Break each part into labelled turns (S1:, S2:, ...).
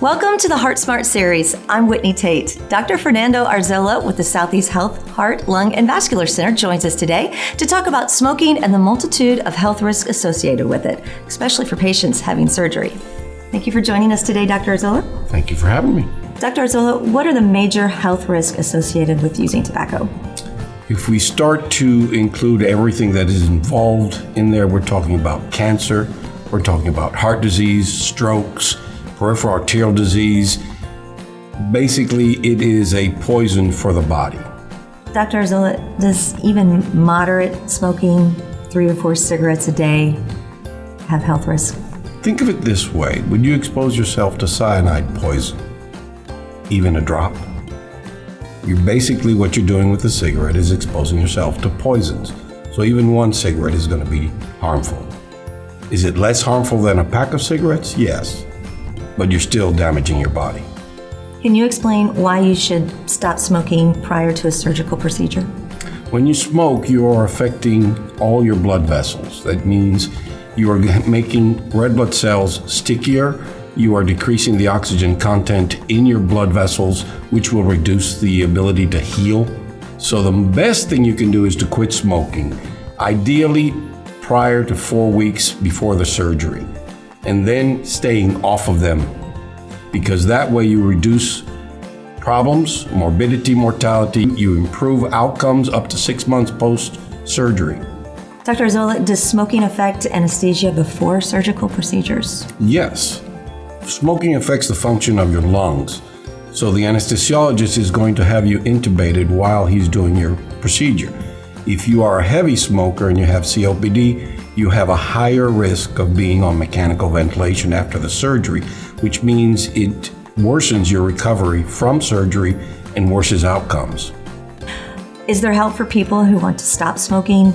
S1: Welcome to the Heart Smart series. I'm Whitney Tate. Dr. Fernando Arzola with the SoutheastHEALTH Heart, Lung, and Vascular Center joins us today to talk about smoking and the multitude of health risks associated with it, especially for patients having surgery. Thank you for joining us today, Dr. Arzola.
S2: Thank you for having me.
S1: Dr. Arzola, what are the major health risks associated with using tobacco?
S2: If we start to include everything that is involved in there, we're talking about cancer, we're talking about heart disease, strokes, peripheral arterial disease. Basically, it is a poison for the body.
S1: Dr. Arzola, does even moderate smoking, 3 or 4 cigarettes a day, have health risks?
S2: Think of it this way. Would you expose yourself to cyanide poison? Even a drop? Basically what you're doing with a cigarette is exposing yourself to poisons. So even 1 cigarette is going to be harmful. Is it less harmful than a pack of cigarettes? Yes. But you're still damaging your body.
S1: Can you explain why you should stop smoking prior to a surgical procedure?
S2: When you smoke, you are affecting all your blood vessels. That means you are making red blood cells stickier. You are decreasing the oxygen content in your blood vessels, which will reduce the ability to heal. So the best thing you can do is to quit smoking, ideally prior to 4 weeks before the surgery, and then staying off of them, because that way you reduce problems, morbidity, mortality, you improve outcomes up to 6 months post-surgery.
S1: Dr. Arzola, does smoking affect anesthesia before surgical procedures?
S2: Yes. Smoking affects the function of your lungs. So the anesthesiologist is going to have you intubated while he's doing your procedure. If you are a heavy smoker and you have COPD, you have a higher risk of being on mechanical ventilation after the surgery, which means it worsens your recovery from surgery and worsens outcomes.
S1: Is there help for people who want to stop smoking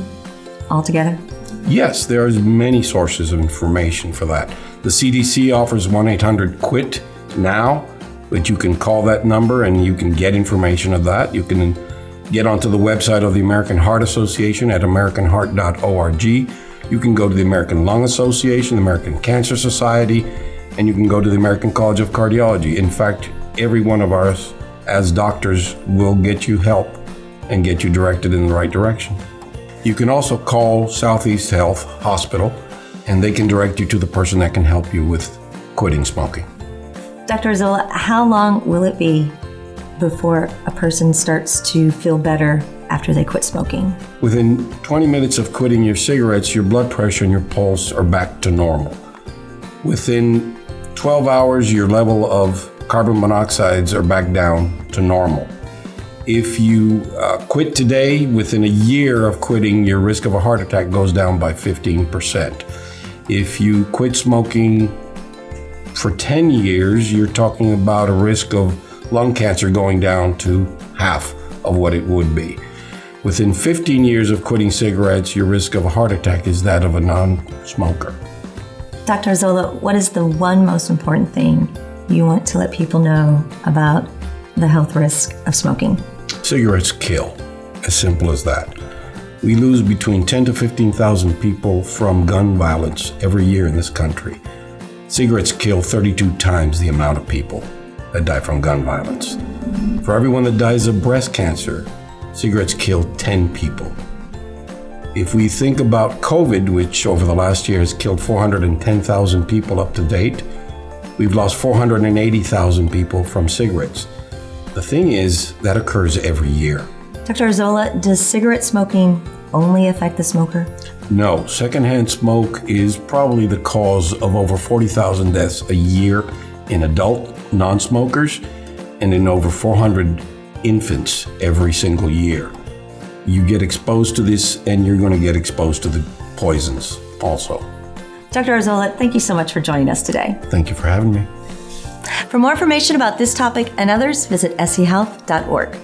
S1: altogether?
S2: Yes, there is many sources of information for that. The CDC offers 1-800-QUIT now, but you can call that number and you can get information of that. You can get onto the website of the American Heart Association at americanheart.org. You can go to the American Lung Association, the American Cancer Society, and you can go to the American College of Cardiology. In fact, every one of us as doctors will get you help and get you directed in the right direction. You can also call SoutheastHEALTH Hospital, and they can direct you to the person that can help you with quitting smoking.
S1: Dr. Arzola, how long will it be before a person starts to feel better after they quit smoking?
S2: Within 20 minutes of quitting your cigarettes, your blood pressure and your pulse are back to normal. Within 12 hours, your level of carbon monoxides are back down to normal. If you quit today, within a year of quitting, your risk of a heart attack goes down by 15%. If you quit smoking for 10 years, you're talking about a risk of lung cancer going down to half of what it would be. Within 15 years of quitting cigarettes, your risk of a heart attack is that of a non-smoker.
S1: Dr. Arzola, what is the one most important thing you want to let people know about the health risk of smoking?
S2: Cigarettes kill, as simple as that. We lose between 10 to 15,000 people from gun violence every year in this country. Cigarettes kill 32 times the amount of people that die from gun violence. For everyone that dies of breast cancer, cigarettes kill 10 people. If we think about COVID, which over the last year has killed 410,000 people up to date, we've lost 480,000 people from cigarettes. The thing is, that occurs every year.
S1: Dr. Arzola, does cigarette smoking only affect the smoker?
S2: No, secondhand smoke is probably the cause of over 40,000 deaths a year in adult non-smokers and in over 400 infants every single year. You get exposed to this and you're going to get exposed to the poisons also.
S1: Dr. Arzola, thank you so much for joining us today.
S2: Thank you for having me.
S1: For more information about this topic and others, visit SEHealth.org.